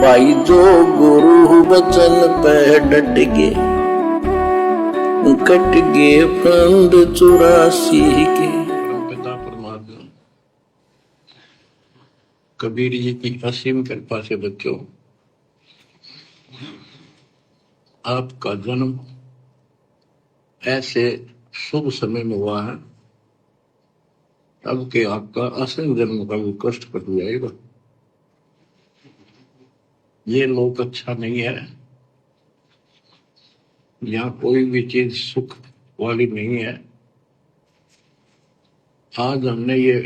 भाई जो गुरु बचन पे डट गए, कट गए फंद 84 के। पिता परमात्मा कबीर जी की असीम कृपा से बच्चों, आपका जन्म ऐसे शुभ समय में हुआ है तब के आपका असल जन्म का भी कष्ट कट जाएगा। ये लोक अच्छा नहीं है, यहाँ कोई भी चीज सुख वाली नहीं है। आज हमने ये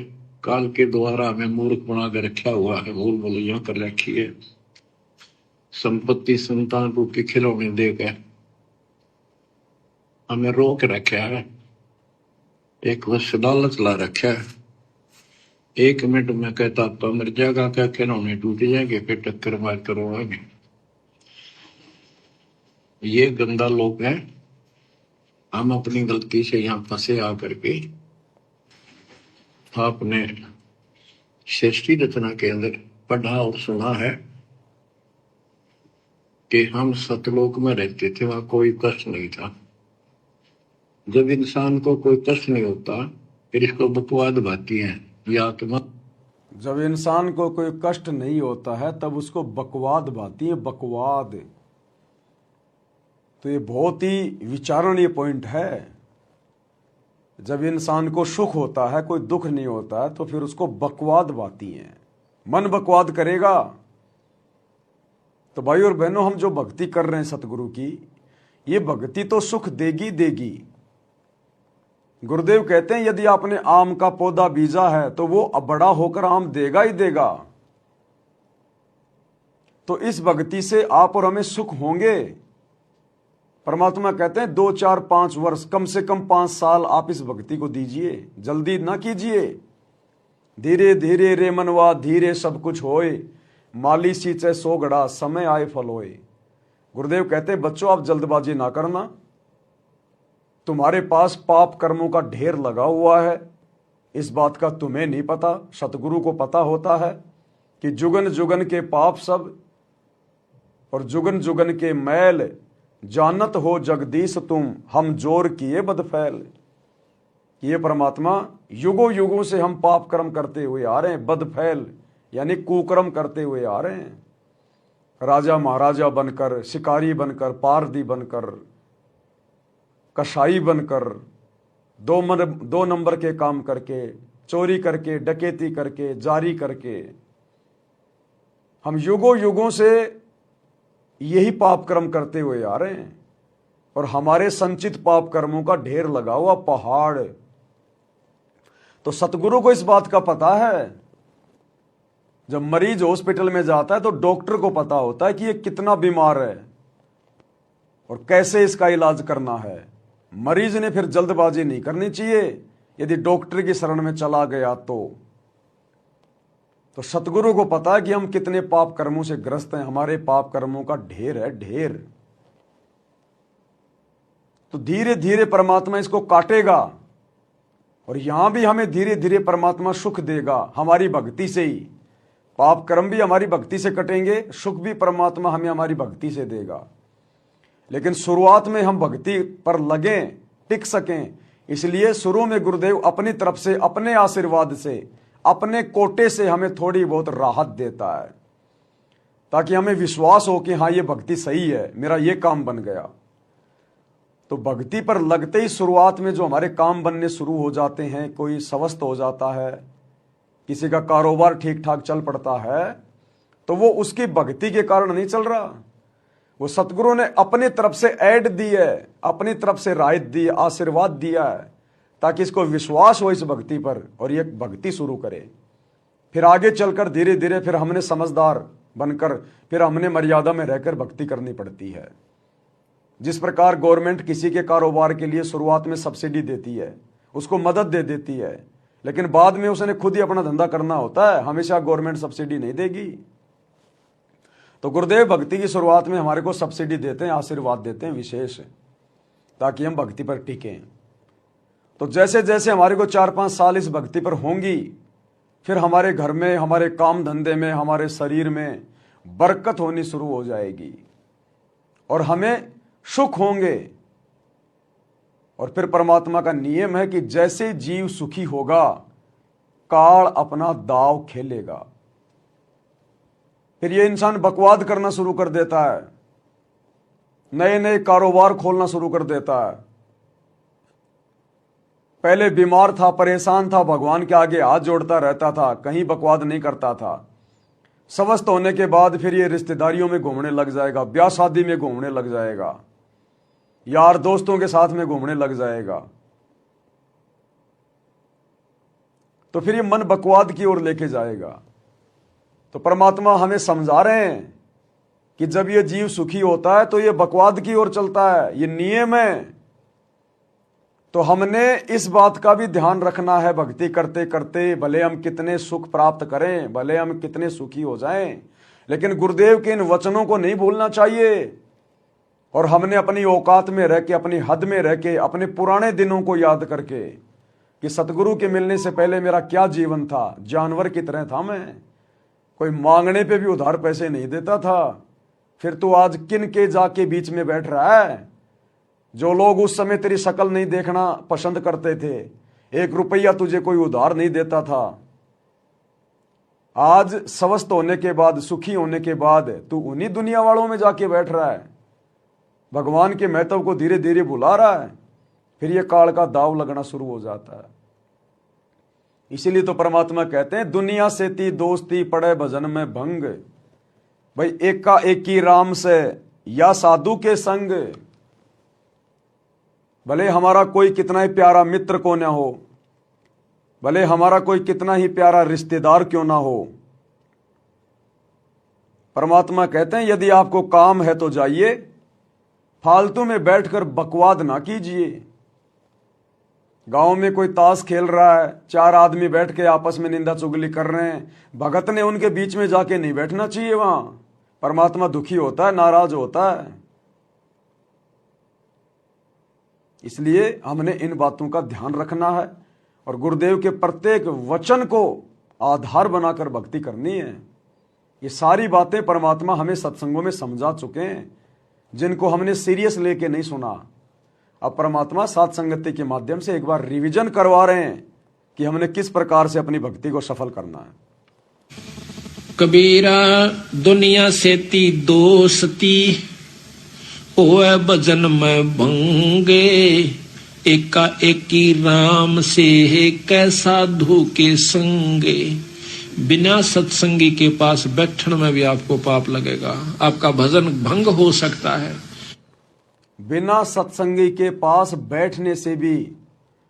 काल के द्वारा हमें मूर्ख बना के रखा हुआ है, भूल भुलैया कर रखी है। संपत्ति संतान रूपी खिलौने देकर हमें रोक रखा है, एक वश लालच ला रखा है। 1 मिनट में कहता तो मर जाएगा, क्या खिलौने टूट जाएंगे, फिर टक्कर मार करवाएंगे। ये गंदा लोग है। हम अपनी गलती से यहाँ फंसे आकर के आपने सृष्टि रचना के अंदर पढ़ा और सुना है कि हम सतलोक में रहते थे, वहां कोई कष्ट नहीं था। जब इंसान को कोई कष्ट नहीं होता फिर इसको बकवाद भाती है ये आत्मा। जब इंसान को कोई कष्ट नहीं होता है तब उसको बकवाद भाती है, बकवाद। तो ये बहुत ही विचारणीय पॉइंट है। जब इंसान को सुख होता है, कोई दुख नहीं होता है, तो फिर उसको बकवाद भाती है, मन बकवाद करेगा। तो भाई और बहनों, हम जो भक्ति कर रहे हैं सतगुरु की, ये भक्ति तो सुख देगी देगी। गुरुदेव कहते हैं यदि आपने आम का पौधा बीजा है तो वो बड़ा होकर आम देगा ही देगा। तो इस भक्ति से आप और हमें सुख होंगे। परमात्मा कहते हैं 2 4 5 वर्ष, कम से कम 5 साल आप इस भक्ति को दीजिए, जल्दी ना कीजिए। धीरे धीरे रे मनवा धीरे सब कुछ होए, माली सींचे 100 घड़ा समय आए फल होए। गुरुदेव कहते हैं बच्चों, आप जल्दबाजी ना करना। तुम्हारे पास पाप कर्मों का ढेर लगा हुआ है, इस बात का तुम्हें नहीं पता, सतगुरु को पता होता है कि जुगन जुगन के पाप सब और जुगन जुगन के मैल, जानत हो जगदीश तुम हम जोर किए बदफैल। ये परमात्मा युगों युगों से हम पाप कर्म करते हुए आ रहे हैं, बदफैल यानी कुकर्म करते हुए आ रहे हैं। राजा महाराजा बनकर, शिकारी बनकर, पारदी बनकर, कसाई बनकर, 2 नंबर के काम करके, चोरी करके, डकैती करके, जारी करके, हम युगों युगों से यही पाप कर्म करते हुए आ रहे हैं। और हमारे संचित पाप कर्मों का ढेर लगा हुआ पहाड़। तो सतगुरु को इस बात का पता है। जब मरीज हॉस्पिटल में जाता है तो डॉक्टर को पता होता है कि ये कितना बीमार है और कैसे इसका इलाज करना है। मरीज ने फिर जल्दबाजी नहीं करनी चाहिए यदि डॉक्टर की शरण में चला गया तो सतगुरु को पता है कि हम कितने पाप कर्मों से ग्रस्त हैं, हमारे पाप कर्मों का ढेर है, ढेर। तो धीरे धीरे परमात्मा इसको काटेगा और यहां भी हमें धीरे धीरे परमात्मा सुख देगा, हमारी भक्ति से ही। पाप कर्म भी हमारी भक्ति से कटेंगे, सुख भी परमात्मा हमें हमारी भक्ति से देगा। लेकिन शुरुआत में हम भक्ति पर लगें, टिक सकें, इसलिए शुरू में गुरुदेव अपनी तरफ से, अपने आशीर्वाद से, अपने कोटे से हमें थोड़ी बहुत राहत देता है, ताकि हमें विश्वास हो कि हाँ ये भक्ति सही है, मेरा ये काम बन गया। तो भक्ति पर लगते ही शुरुआत में जो हमारे काम बनने शुरू हो जाते हैं, कोई स्वस्थ हो जाता है, किसी का कारोबार ठीक ठाक चल पड़ता है, तो वो उसकी भक्ति के कारण नहीं चल रहा, वो सतगुरु ने अपनी तरफ से ऐड दी है, अपनी तरफ से राहत दी, आशीर्वाद दिया है, ताकि इसको विश्वास हो इस भक्ति पर और ये भक्ति शुरू करे। फिर आगे चलकर धीरे धीरे फिर हमने समझदार बनकर, फिर हमने मर्यादा में रहकर भक्ति करनी पड़ती है। जिस प्रकार गवर्नमेंट किसी के कारोबार के लिए शुरुआत में सब्सिडी देती है, उसको मदद दे देती है, लेकिन बाद में उसने खुद ही अपना धंधा करना होता है, हमेशा गवर्नमेंट सब्सिडी नहीं देगी। तो गुरुदेव भक्ति की शुरुआत में हमारे को सब्सिडी देते हैं, आशीर्वाद देते हैं विशेष, ताकि हम भक्ति पर टिकें। तो जैसे जैसे हमारे को 4-5 साल इस भक्ति पर होंगी, फिर हमारे घर में, हमारे काम धंधे में, हमारे शरीर में बरकत होनी शुरू हो जाएगी और हमें सुख होंगे। और फिर परमात्मा का नियम है कि जैसे जीव सुखी होगा, काल अपना दाव खेलेगा। फिर ये इंसान बकवाद करना शुरू कर देता है, नए नए कारोबार खोलना शुरू कर देता है। पहले बीमार था, परेशान था, भगवान के आगे हाथ जोड़ता रहता था, कहीं बकवाद नहीं करता था। स्वस्थ होने के बाद फिर ये रिश्तेदारियों में घूमने लग जाएगा, ब्याह शादी में घूमने लग जाएगा, यार दोस्तों के साथ में घूमने लग जाएगा। तो फिर ये मन बकवाद की ओर लेके जाएगा। तो परमात्मा हमें समझा रहे हैं कि जब ये जीव सुखी होता है तो ये बकवाद की ओर चलता है, ये नियम है। तो हमने इस बात का भी ध्यान रखना है भक्ति करते करते, भले हम कितने सुख प्राप्त करें, भले हम कितने सुखी हो जाएं, लेकिन गुरुदेव के इन वचनों को नहीं भूलना चाहिए। और हमने अपनी औकात में रह के, अपनी हद में रह के, अपने पुराने दिनों को याद करके कि सतगुरु के मिलने से पहले मेरा क्या जीवन था, जानवर की तरह था मैं, कोई मांगने पे भी उधार पैसे नहीं देता था। फिर तो आज किन के जाके बीच में बैठ रहा है। जो लोग उस समय तेरी शक्ल नहीं देखना पसंद करते थे, 1 रुपया तुझे कोई उधार नहीं देता था, आज स्वस्थ होने के बाद, सुखी होने के बाद तू उन्हीं दुनिया वालों में जाके बैठ रहा है, भगवान के महत्व को धीरे धीरे भुला रहा है। फिर ये काल का दाव लगना शुरू हो जाता है। इसीलिए तो परमात्मा कहते हैं दुनिया से ती दोस्ती पड़े भजन में भंग, भाई एका एकी राम से या साधु के संग। भले हमारा कोई कितना ही प्यारा मित्र को ना हो, भले हमारा कोई कितना ही प्यारा रिश्तेदार क्यों ना हो, परमात्मा कहते हैं यदि आपको काम है तो जाइए, फालतू में बैठकर बकवाद ना कीजिए। गांव में कोई ताश खेल रहा है, 4 आदमी बैठ के आपस में निंदा चुगली कर रहे हैं, भगत ने उनके बीच में जाके नहीं बैठना चाहिए। वहां परमात्मा दुखी होता है, नाराज होता है। इसलिए हमने इन बातों का ध्यान रखना है और गुरुदेव के प्रत्येक वचन को आधार बनाकर भक्ति करनी है। ये सारी बातें परमात्मा हमें सत्संगों में समझा चुके हैं, जिनको हमने सीरियस लेके नहीं सुना। अब परमात्मा साथ संगति के माध्यम से एक बार रिवीजन करवा रहे हैं कि हमने किस प्रकार से अपनी भक्ति को सफल करना है। कबीरा दुनिया से ती दोस्ती होए भजन में भंगे, एका एकी राम से कै साधु के संगे। बिना सत्संगी के पास बैठने में भी आपको पाप लगेगा, आपका भजन भंग हो सकता है। बिना सत्संगी के पास बैठने से भी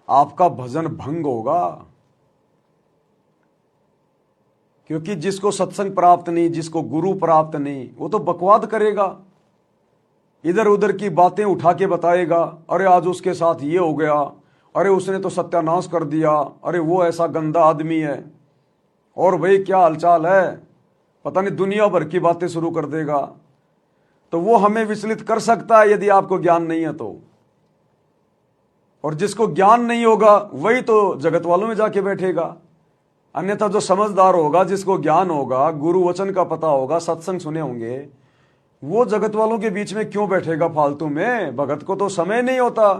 आपका भजन भंग होगा, क्योंकि जिसको सत्संग प्राप्त नहीं, जिसको गुरु प्राप्त नहीं, वो तो बकवाद करेगा, इधर उधर की बातें उठा के बताएगा। अरे आज उसके साथ ये हो गया, अरे उसने तो सत्यानाश कर दिया, अरे वो ऐसा गंदा आदमी है, और भाई क्या हालचाल है, पता नहीं दुनिया भर की बातें शुरू कर देगा। तो वो हमें विचलित कर सकता है यदि आपको ज्ञान नहीं है तो। और जिसको ज्ञान नहीं होगा वही तो जगत वालों में जाके बैठेगा। अन्यथा जो समझदार होगा, जिसको ज्ञान होगा, गुरु वचन का पता होगा, सत्संग सुने होंगे, वो जगत वालों के बीच में क्यों बैठेगा फालतू में। भगत को तो समय नहीं होता।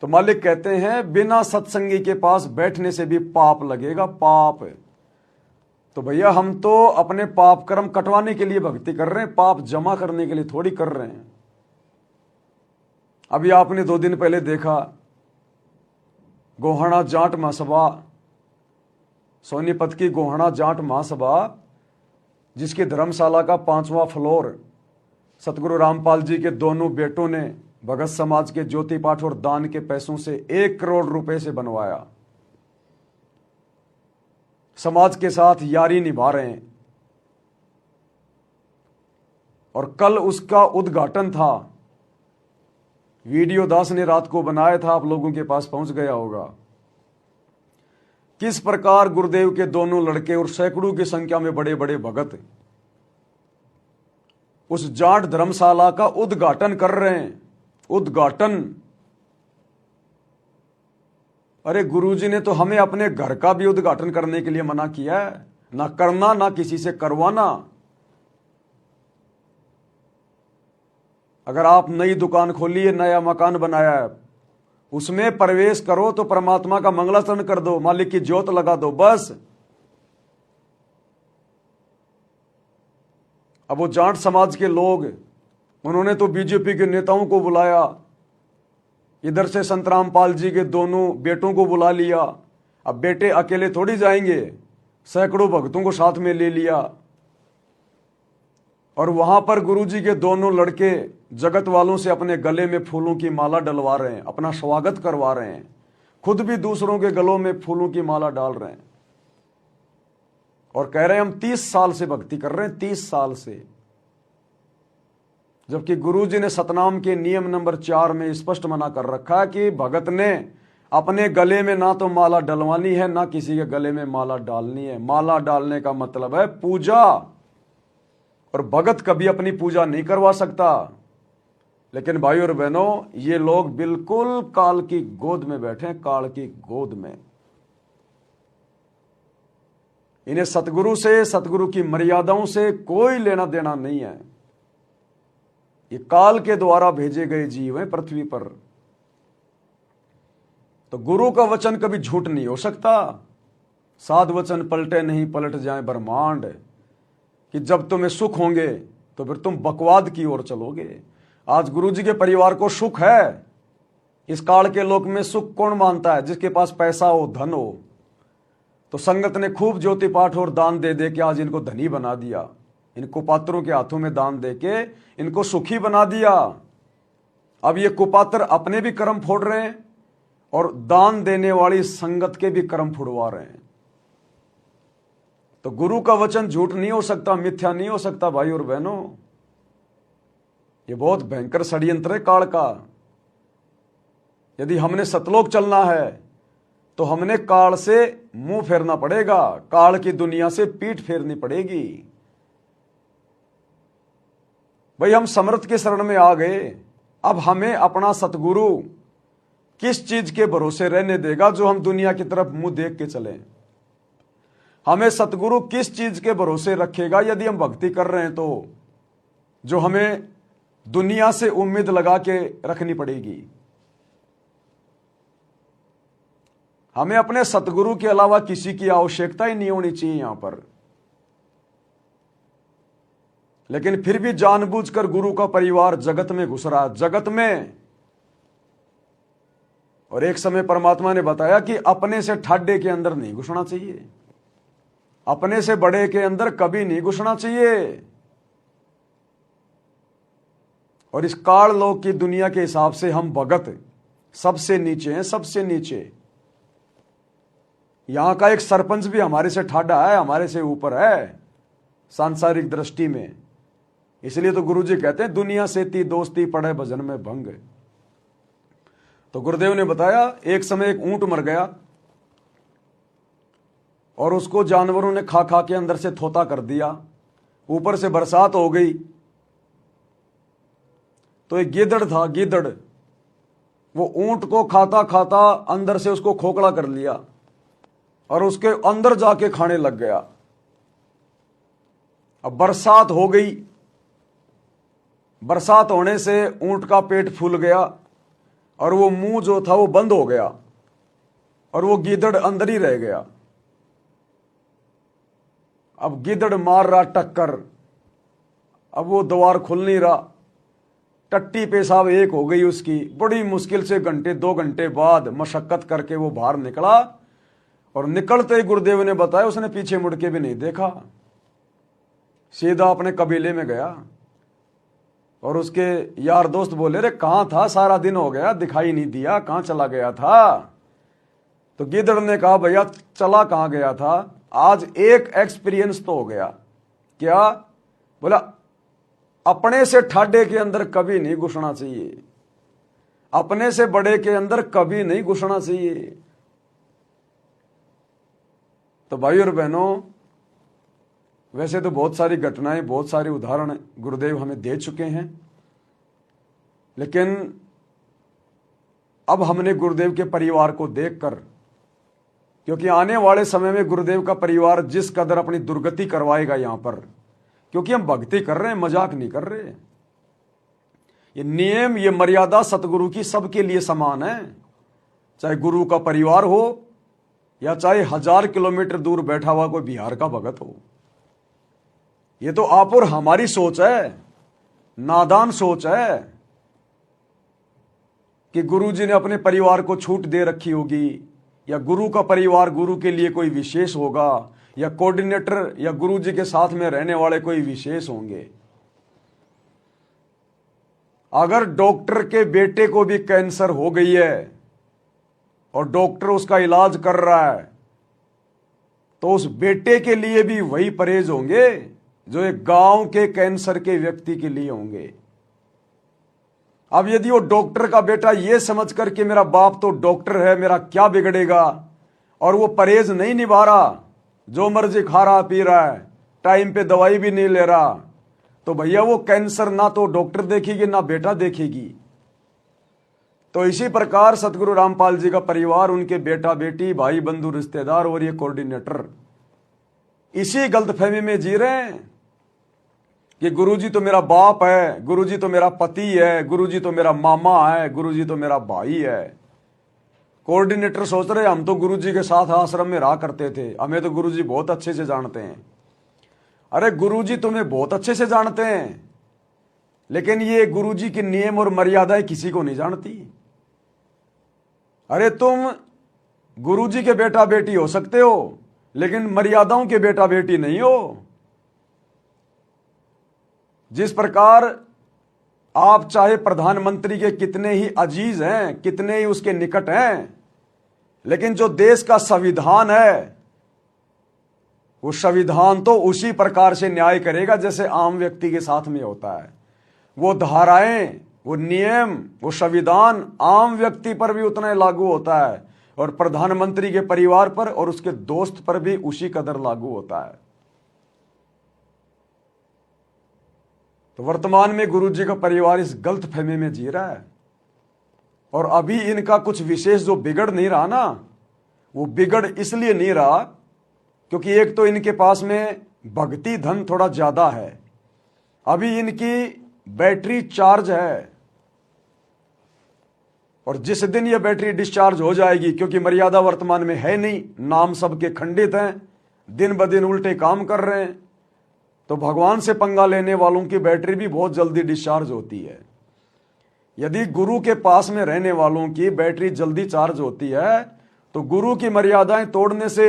तो मालिक कहते हैं बिना सत्संगी के पास बैठने से भी पाप लगेगा, पाप। तो भैया हम तो अपने पाप कर्म कटवाने के लिए भक्ति कर रहे हैं, पाप जमा करने के लिए थोड़ी कर रहे हैं। अभी आपने 2 दिन पहले देखा गोहाना जाट महासभा, सोनीपत की गोहाना जाट महासभा, जिसकी धर्मशाला का 5वां फ्लोर सतगुरु रामपाल जी के दोनों बेटों ने भगत समाज के ज्योति पाठ और दान के पैसों से 1 करोड़ रुपए से बनवाया। समाज के साथ यारी निभा रहे हैं। और कल उसका उद्घाटन था, वीडियो दास ने रात को बनाया था, आप लोगों के पास पहुंच गया होगा। किस प्रकार गुरुदेव के दोनों लड़के और सैकड़ों की संख्या में बड़े बड़े भगत उस जाट धर्मशाला का उद्घाटन कर रहे हैं। उद्घाटन, अरे गुरुजी ने तो हमें अपने घर का भी उद्घाटन करने के लिए मना किया है, ना करना ना किसी से करवाना। अगर आप नई दुकान खोली है, नया मकान बनाया है, उसमें प्रवेश करो तो परमात्मा का मंगलाचरण कर दो, मालिक की ज्योत लगा दो, बस। अब वो जाट समाज के लोग, उन्होंने तो बीजेपी के नेताओं को बुलाया, इधर से संतराम पाल जी के दोनों बेटों को बुला लिया। अब बेटे अकेले थोड़ी जाएंगे, सैकड़ों भक्तों को साथ में ले लिया। और वहां पर गुरुजी के दोनों लड़के जगत वालों से अपने गले में फूलों की माला डलवा रहे हैं, अपना स्वागत करवा रहे हैं, खुद भी दूसरों के गलों में फूलों की माला डाल रहे हैं और कह रहे हैं हम 30 साल से भक्ति कर रहे हैं, 30 साल से। जबकि गुरुजी ने सतनाम के नियम नंबर 4 में स्पष्ट मना कर रखा है कि भगत ने अपने गले में ना तो माला डलवानी है, ना किसी के गले में माला डालनी है। माला डालने का मतलब है पूजा, और भगत कभी अपनी पूजा नहीं करवा सकता। लेकिन भाई और बहनों, ये लोग बिल्कुल काल की गोद में बैठे हैं, काल की गोद में। इन्हें सतगुरु से, सतगुरु की मर्यादाओं से कोई लेना देना नहीं है। ये काल के द्वारा भेजे गए जीव हैं पृथ्वी पर। तो गुरु का वचन कभी झूठ नहीं हो सकता। साध वचन पलटे नहीं, पलट जाए ब्रह्मांड। कि जब तुम्हें सुख होंगे तो फिर तुम बकवाद की ओर चलोगे। आज गुरुजी के परिवार को सुख है। इस काल के लोक में सुख कौन मानता है? जिसके पास पैसा हो, धन हो। तो संगत ने खूब ज्योति पाठ और दान दे दे के आज इनको धनी बना दिया। इनको पात्रों के हाथों में दान दे के इनको सुखी बना दिया। अब ये कुपात्र अपने भी कर्म फोड़ रहे हैं और दान देने वाली संगत के भी कर्म फुड़वा रहे हैं। तो गुरु का वचन झूठ नहीं हो सकता, मिथ्या नहीं हो सकता भाई और बहनों। ये बहुत भयंकर षड्यंत्र है काल का। यदि हमने सतलोक चलना है तो हमने काल से मुंह फेरना पड़ेगा, काल की दुनिया से पीठ फेरनी पड़ेगी। भाई हम समर्थ के शरण में आ गए, अब हमें अपना सतगुरु किस चीज के भरोसे रहने देगा जो हम दुनिया की तरफ मुंह देख के चलें? हमें सतगुरु किस चीज के भरोसे रखेगा यदि हम भक्ति कर रहे हैं तो, जो हमें दुनिया से उम्मीद लगा के रखनी पड़ेगी? हमें अपने सतगुरु के अलावा किसी की आवश्यकता ही नहीं होनी चाहिए यहां पर। लेकिन फिर भी जानबूझकर गुरु का परिवार जगत में घुस रहा, जगत में। और एक समय परमात्मा ने बताया कि अपने से ठाड्डे के अंदर नहीं घुसना चाहिए, अपने से बड़े के अंदर कभी नहीं घुसना चाहिए। और इस काल लोक की दुनिया के हिसाब से हम भगत सबसे नीचे हैं, सबसे नीचे। यहां का एक सरपंच भी हमारे से ठाड्डा है, हमारे से ऊपर है सांसारिक दृष्टि में। इसलिए तो गुरुजी कहते हैं दुनिया से ती दोस्ती पड़े भजन में भंग। तो गुरुदेव ने बताया एक समय एक ऊंट मर गया और उसको जानवरों ने खा खा के अंदर से थोता कर दिया। ऊपर से बरसात हो गई तो एक गिद्धड़ था, गिद्धड़, वो ऊंट को खाता खाता अंदर से उसको खोखला कर लिया और उसके अंदर जाके खाने लग गया। अब बरसात हो गई, बरसात होने से ऊंट का पेट फूल गया और वो मुंह जो था वो बंद हो गया और वो गिद्धड़ अंदर ही रह गया। अब गिद्धड़ मार रहा टक्कर, अब वो द्वार खुल नहीं रहा। टट्टी पेशाब एक हो गई उसकी। बड़ी मुश्किल से घंटे 2 घंटे बाद मशक्कत करके वो बाहर निकला और निकलते ही गुरुदेव ने बताया उसने पीछे मुड़ के भी नहीं देखा, सीधा अपने कबीले में गया। और उसके यार दोस्त बोले रे कहां था, सारा दिन हो गया दिखाई नहीं दिया, कहां चला गया था? तो गिद्धड़ ने कहा भैया चला कहां गया था, आज एक एक्सपीरियंस तो हो गया। क्या? बोला अपने से ठाड्डे के अंदर कभी नहीं घुसना चाहिए, अपने से बड़े के अंदर कभी नहीं घुसना चाहिए। तो भाई और बहनों, वैसे तो बहुत सारी घटनाएं, बहुत सारे उदाहरण गुरुदेव हमें दे चुके हैं, लेकिन अब हमने गुरुदेव के परिवार को देखकर क्योंकि आने वाले समय में गुरुदेव का परिवार जिस कदर अपनी दुर्गति करवाएगा यहां पर, क्योंकि हम भक्ति कर रहे हैं, मजाक नहीं कर रहे। ये नियम, ये मर्यादा सतगुरु की सबके लिए समान है, चाहे गुरु का परिवार हो या चाहे 1000 किलोमीटर दूर बैठा हुआ कोई बिहार का भगत हो। ये तो आप और हमारी सोच है, नादान सोच है कि गुरुजी ने अपने परिवार को छूट दे रखी होगी, या गुरु का परिवार गुरु के लिए कोई विशेष होगा, या कोऑर्डिनेटर या गुरुजी के साथ में रहने वाले कोई विशेष होंगे। अगर डॉक्टर के बेटे को भी कैंसर हो गई है और डॉक्टर उसका इलाज कर रहा है, तो उस बेटे के लिए भी वही परहेज होंगे जो एक गांव के कैंसर के व्यक्ति के लिए होंगे। अब यदि वो डॉक्टर का बेटा ये समझ कर कि मेरा बाप तो डॉक्टर है, मेरा क्या बिगड़ेगा, और वो परहेज नहीं निभा रहा, जो मर्जी खा रहा पी रहा है, टाइम पे दवाई भी नहीं ले रहा, तो भैया वो कैंसर ना तो डॉक्टर देखेगी ना बेटा देखेगी। तो इसी प्रकार सतगुरु रामपाल जी का परिवार, उनके बेटा बेटी, भाई बंधु रिश्तेदार और ये कोऑर्डिनेटर इसी गलतफहमी में जी रहे हैं कि गुरुजी तो मेरा बाप है, गुरुजी तो मेरा पति है, गुरुजी तो मेरा मामा है, गुरुजी तो मेरा भाई है। कोऑर्डिनेटर सोच रहे हम तो गुरुजी के साथ आश्रम में रहा करते थे, हमें तो गुरुजी बहुत अच्छे से जानते हैं। अरे गुरुजी तुम्हें बहुत अच्छे से जानते हैं, लेकिन ये गुरुजी के नियम और मर्यादाएं किसी को नहीं जानती। अरे तुम गुरुजी के बेटा बेटी हो सकते हो, लेकिन मर्यादाओं के बेटा बेटी नहीं हो। जिस प्रकार आप चाहे प्रधानमंत्री के कितने ही अजीज हैं, कितने ही उसके निकट हैं, लेकिन जो देश का संविधान है वो संविधान तो उसी प्रकार से न्याय करेगा जैसे आम व्यक्ति के साथ में होता है। वो धाराएं, वो नियम, वो संविधान आम व्यक्ति पर भी उतना ही लागू होता है और प्रधानमंत्री के परिवार पर और उसके दोस्त पर भी उसी कदर लागू होता है। तो वर्तमान में गुरुजी का परिवार इस गलत फहमी में जी रहा है, और अभी इनका कुछ विशेष जो बिगड़ नहीं रहा ना, वो बिगड़ इसलिए नहीं रहा क्योंकि एक तो इनके पास में भक्ति धन थोड़ा ज्यादा है, अभी इनकी बैटरी चार्ज है, और जिस दिन ये बैटरी डिस्चार्ज हो जाएगी, क्योंकि मर्यादा वर्तमान में है नहीं, नाम सबके खंडित हैं, दिन ब दिन उल्टे काम कर रहे हैं, तो भगवान से पंगा लेने वालों की बैटरी भी बहुत जल्दी डिस्चार्ज होती है। यदि गुरु के पास में रहने वालों की बैटरी जल्दी चार्ज होती है, तो गुरु की मर्यादाएं तोड़ने से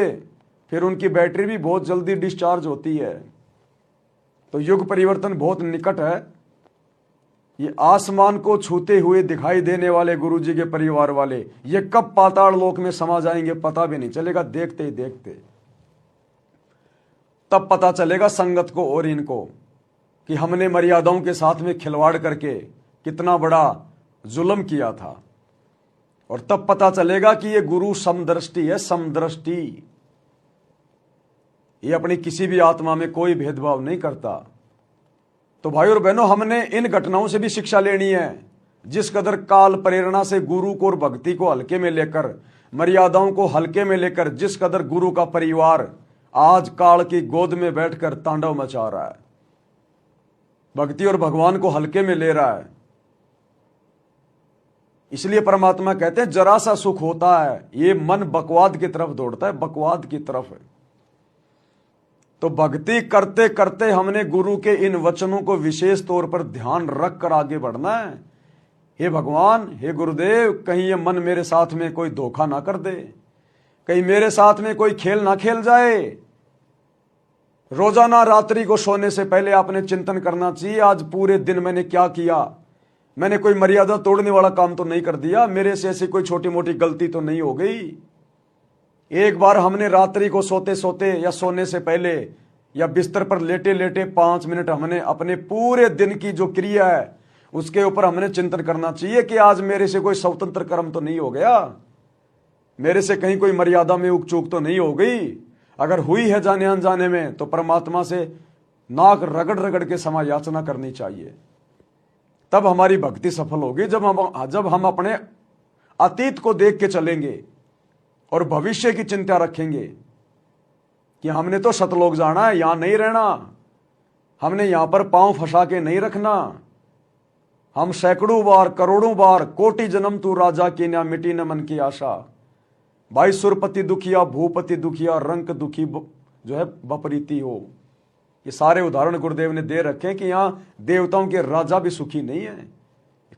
फिर उनकी बैटरी भी बहुत जल्दी डिस्चार्ज होती है। तो युग परिवर्तन बहुत निकट है। ये आसमान को छूते हुए दिखाई देने वाले गुरुजी के परिवार वाले ये कब पाताल लोक में समा जाएंगे पता भी नहीं चलेगा, देखते ही देखते तब पता चलेगा संगत को और इनको कि हमने मर्यादाओं के साथ में खिलवाड़ करके कितना बड़ा जुल्म किया था। और तब पता चलेगा कि ये गुरु समदृष्टि है, समदृष्टि। ये अपनी किसी भी आत्मा में कोई भेदभाव नहीं करता। तो भाई और बहनों, हमने इन घटनाओं से भी शिक्षा लेनी है। जिस कदर काल प्रेरणा से गुरु को और भक्ति को हल्के में लेकर, मर्यादाओं को हल्के में लेकर, जिस कदर गुरु का परिवार आज काल की गोद में बैठकर तांडव मचा रहा है, भक्ति और भगवान को हल्के में ले रहा है, इसलिए परमात्मा कहते हैं जरा सा सुख होता है ये मन बकवाद की तरफ दौड़ता है, बकवाद की तरफ है। तो भक्ति करते करते हमने गुरु के इन वचनों को विशेष तौर पर ध्यान रख कर आगे बढ़ना है। हे भगवान, हे गुरुदेव, कहीं ये मन मेरे साथ में कोई धोखा ना कर दे, कहीं मेरे साथ में कोई खेल ना खेल जाए। रोजाना रात्रि को सोने से पहले आपने चिंतन करना चाहिए, आज पूरे दिन मैंने क्या किया, मैंने कोई मर्यादा तोड़ने वाला काम तो नहीं कर दिया, मेरे से ऐसी कोई छोटी मोटी गलती तो नहीं हो गई। एक बार हमने रात्रि को सोते सोते या सोने से पहले या बिस्तर पर लेटे लेटे 5 मिनट हमने अपने पूरे दिन की जो क्रिया है उसके ऊपर हमने चिंतन करना चाहिए कि आज मेरे से कोई स्वतंत्र कर्म तो नहीं हो गया, मेरे से कहीं कोई मर्यादा में उक चूक तो नहीं हो गई। अगर हुई है जाने अनजाने में तो परमात्मा से नाक रगड़ रगड़ के क्षमा याचना करनी चाहिए, तब हमारी भक्ति सफल होगी। जब हम अपने अतीत को देख के चलेंगे, और भविष्य की चिंता रखेंगे कि हमने तो सतलोक जाना है, यहां नहीं रहना, हमने यहां पर पांव फंसा के नहीं रखना, हम सैकड़ों बार करोड़ों बार कोटि जन्म तू राजा की ना मिटी न मन की आशा। भाई सुरपति दुखिया भूपति दुखिया रंक दुखी जो है बपरीती हो। ये सारे उदाहरण गुरुदेव ने दे रखे कि यहां देवताओं के राजा भी सुखी नहीं है,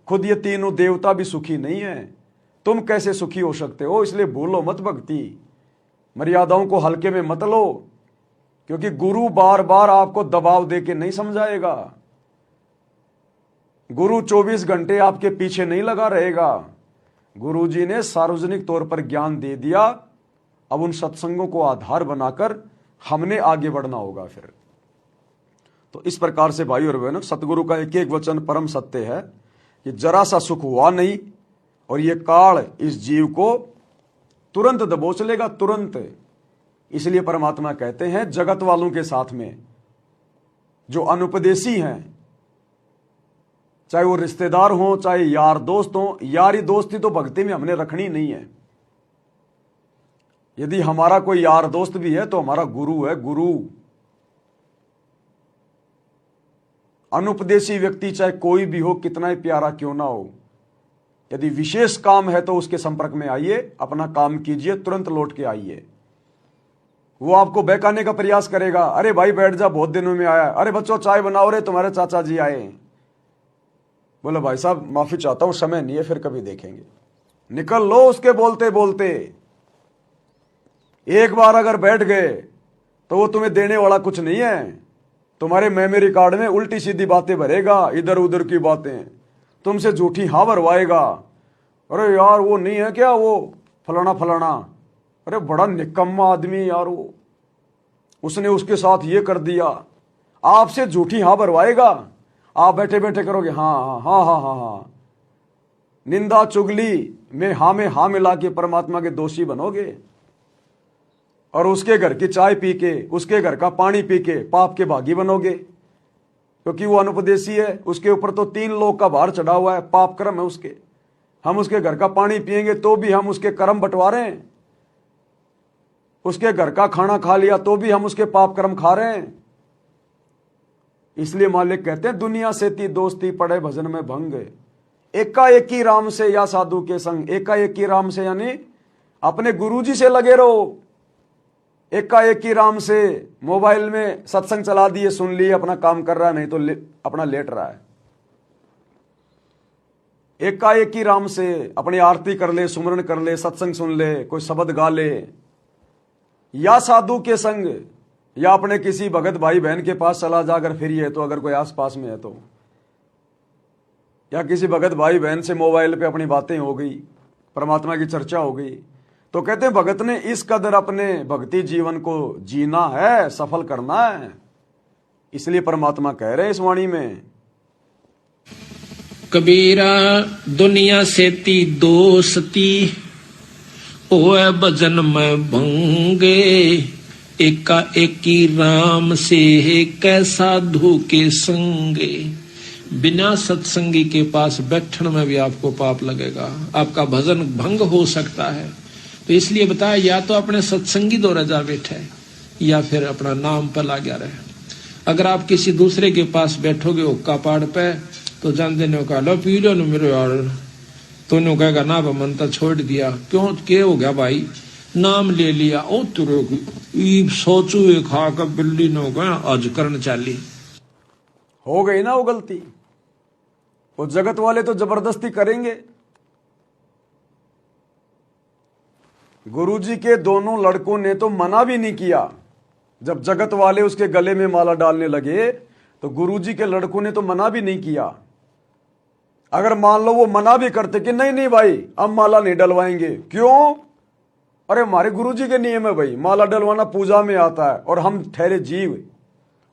खुद ये तीनों देवता भी सुखी नहीं है, तुम कैसे सुखी हो सकते हो। इसलिए भूलो मत भक्ति, मर्यादाओं को हल्के में मत लो, क्योंकि गुरु बार बार आपको दबाव दे के नहीं समझाएगा। गुरु 24 घंटे आपके पीछे नहीं लगा रहेगा। गुरु जी ने सार्वजनिक तौर पर ज्ञान दे दिया, अब उन सत्संगों को आधार बनाकर हमने आगे बढ़ना होगा। फिर तो इस प्रकार से भाई और बहनों, सतगुरु का एक एक वचन परम सत्य है कि जरा सा सुख हुआ नहीं और ये काल इस जीव को तुरंत दबोच लेगा, तुरंत। इसलिए परमात्मा कहते हैं जगत वालों के साथ में जो अनुपदेशी हैं, चाहे वो रिश्तेदार हों चाहे यार दोस्त हों, यारी दोस्ती तो भक्ति में हमने रखनी नहीं है। यदि हमारा कोई यार दोस्त भी है तो हमारा गुरु है, गुरु। अनुपदेशी व्यक्ति चाहे कोई भी हो, कितना ही प्यारा क्यों ना हो, यदि विशेष काम है तो उसके संपर्क में आइए, अपना काम कीजिए, तुरंत लौट के आइए। वो आपको बहकाने का प्रयास करेगा, अरे भाई बैठ जा, बहुत दिनों में आया, अरे बच्चों चाय बनाओ रे, तुम्हारे चाचा जी आए। बोले भाई साहब माफी चाहता हूं, समय नहीं है, फिर कभी देखेंगे। निकल लो उसके बोलते बोलते। एक बार अगर बैठ गए तो वो तुम्हें देने वाला कुछ नहीं है। तुम्हारे मेमोरी कार्ड में उल्टी सीधी बातें भरेगा, इधर उधर की बातें, तुमसे झूठी हाँ भरवाएगा। अरे यार वो नहीं है क्या वो फलाना फलाना, अरे बड़ा निकम्मा आदमी यार वो, उसने उसके साथ ये कर दिया। आपसे झूठी हाँ भरवाएगा, आप बैठे बैठे करोगे हाँ हाँ हाँ हाँ हाँ हाँ। निंदा चुगली में हाँ मिला के परमात्मा के दोषी बनोगे, और उसके घर की चाय पी के, उसके घर का पानी पी के पाप के भागी बनोगे, क्योंकि वो अनुपदेशी है। उसके ऊपर तो 3 लोक का भार चढ़ा हुआ है, पाप कर्म है उसके। हम उसके घर का पानी पिएंगे तो भी हम उसके कर्म बंटवारे हैं, उसके घर का खाना खा लिया तो भी हम उसके पाप कर्म खा रहे हैं। इसलिए मालिक कहते हैं दुनिया से ती दोस्ती पड़े भजन में भंग, एकाएकी राम से या साधु के संग। एकाएकी राम से यानी अपने गुरुजी से लगे रहो। एकाएकी राम से मोबाइल में सत्संग चला दिए, सुन लिए, अपना काम कर रहा है, नहीं तो अपना लेट रहा है। एकाएकी राम से अपनी आरती कर ले, सुमरन कर ले, सत्संग सुन ले, कोई शब्द गा ले, या साधु के संग, या अपने किसी भगत भाई बहन के पास चला जा अगर फ्री है तो, अगर कोई आस पास में है तो, या किसी भगत भाई बहन से मोबाइल पे अपनी बातें हो गई, परमात्मा की चर्चा हो गई। तो कहते हैं भगत ने इस कदर अपने भक्ति जीवन को जीना है, सफल करना है। इसलिए परमात्मा कह रहे हैं इस वाणी में, कबीरा दुनिया से ती दोस्ती ओए भजन में भंगे, एका एकी राम से कै साधु के संगे। बिना सत्संगी के पास बैठने में भी आपको पाप लगेगा, आपका भजन भंग हो सकता है। तो इसलिए बताया, या तो अपने सत्संगी दो रजा बैठे या फिर अपना नाम पर ला गया रहे। अगर आप किसी दूसरे के पास बैठोगे हुक्का पाड़ पे, तो जान देने का लो पी लो मेरे यार, तो कहेगा ना मन तो छोड़ दिया। क्यों क्या हो गया भाई, नाम ले लिया, ओ तुरो सोचू खा कर बिल्ली नो गया आज करण चाली। हो गई ना वो गलती। वो जगत वाले तो जबरदस्ती करेंगे। गुरुजी के दोनों लड़कों ने तो मना भी नहीं किया। जब जगत वाले उसके गले में माला डालने लगे तो गुरुजी के लड़कों ने तो मना भी नहीं किया। अगर मान लो वो मना भी करते कि नहीं नहीं भाई अब माला नहीं डलवाएंगे, क्यों? अरे हमारे गुरुजी के नियम है भाई, माला डलवाना पूजा में आता है और हम ठहरे जीव।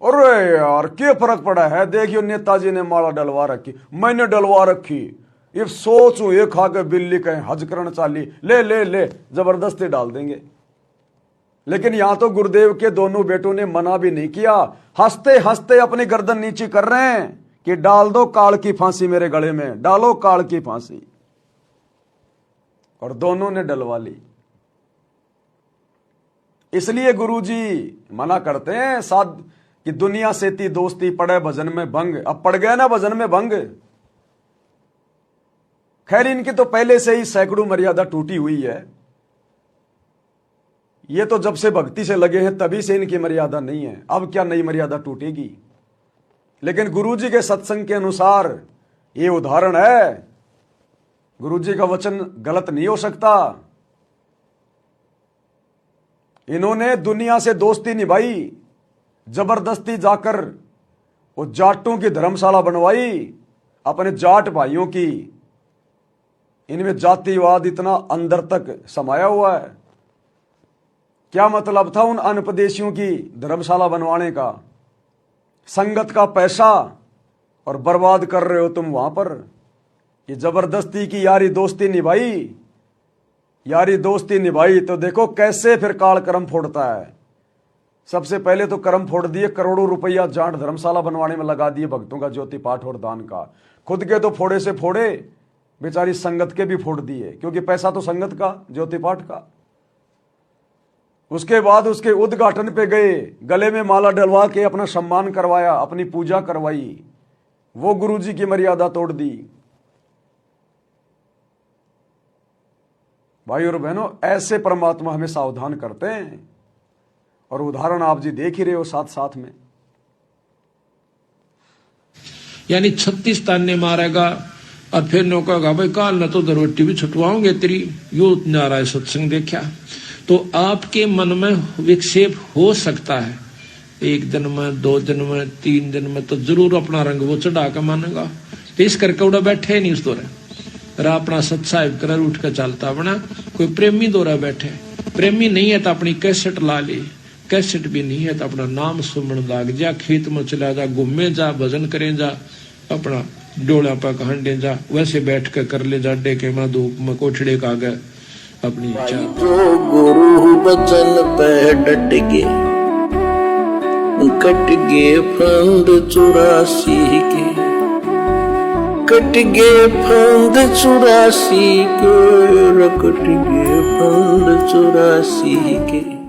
अरे यार क्या फर्क पड़ा है, देखियो नेताजी ने माला डलवा रखी, मैंने डलवा रखी, ये सोचो ये खा के बिल्ली कहें हज करण चाली, ले ले ले जबरदस्ती डाल देंगे। लेकिन यहां तो गुरुदेव के दोनों बेटों ने मना भी नहीं किया, हंसते हंसते अपनी गर्दन नीची कर रहे हैं कि डाल दो काल की फांसी मेरे गले में, डालो काल की फांसी। और दोनों ने डलवा ली। इसलिए गुरुजी मना करते हैं साध कि दुनिया से ती दोस्ती पड़े भजन में भंग। अब पड़ गया ना भजन में भंग। खैर इनकी तो पहले से ही सैकड़ों मर्यादा टूटी हुई है। ये तो जब से भक्ति से लगे हैं तभी से इनकी मर्यादा नहीं है। अब क्या नई मर्यादा टूटेगी? लेकिन गुरुजी के सत्संग के अनुसार ये उदाहरण है। गुरुजी का वचन गलत नहीं हो सकता। इन्होंने दुनिया से दोस्ती निभाई, जबरदस्ती जाकर वो जाटों की धर्मशाला बनवाई अपने जाट भाइयों की। इनमें जातिवाद इतना अंदर तक समाया हुआ है। क्या मतलब था उन अनपदेशियों की धर्मशाला बनवाने का? संगत का पैसा और बर्बाद कर रहे हो तुम वहां पर। ये जबरदस्ती की यारी दोस्ती निभाई। यारी दोस्ती निभाई तो देखो कैसे फिर काल कर्म फोड़ता है। सबसे पहले तो कर्म फोड़ दिए, करोड़ों रुपया जाट धर्मशाला बनवाने में लगा दिए भक्तों का ज्योति पाठ और दान का। खुद के तो फोड़े से फोड़े, बेचारी संगत के भी फोड़ दिए, क्योंकि पैसा तो संगत का, ज्योति पाठ का। उसके बाद उसके उद्घाटन पे गए, गले में माला डलवा के अपना सम्मान करवाया, अपनी पूजा करवाई। वो गुरुजी की मर्यादा तोड़ दी। भाई और बहनों, ऐसे परमात्मा हमें सावधान करते हैं। और उदाहरण आप जी देख ही रहे हो साथ साथ में। यानी 36 ताने मारेगा और फिर नो कहेगा भाई काल न तो दरवट्टी भी छुटवाओगे तेरी। यो नारायण सत्संग देखा तो आपके मन में विक्षेप हो सकता है। 1 दिन में, 2 दिन में, 3 दिन में तो जरूर अपना रंग वो चढ़ा के मानेगा। तो इस करके उड़ा बैठे नहीं उस दौरे अपना सत्साहिब कर उठ कर चलता बना। कोई प्रेमी दौरा बैठे, प्रेमी नहीं है तो अपनी कैसेट ला ले, कैसेट भी नहीं है तो अपना नाम सुमन लाग जा, खेत में चला जा, घूमे जा, भजन करे जा, अपना डोला पर हंडे जा, वैसे बैठ कर कर ले जा, डेके में धूप में कोठड़े का गए अपनी इच्छा। जो गुरु बचन पे डट गए, कट गए फंद 84 के, कट गए फंद 84 के, कट गए फंद 84 के।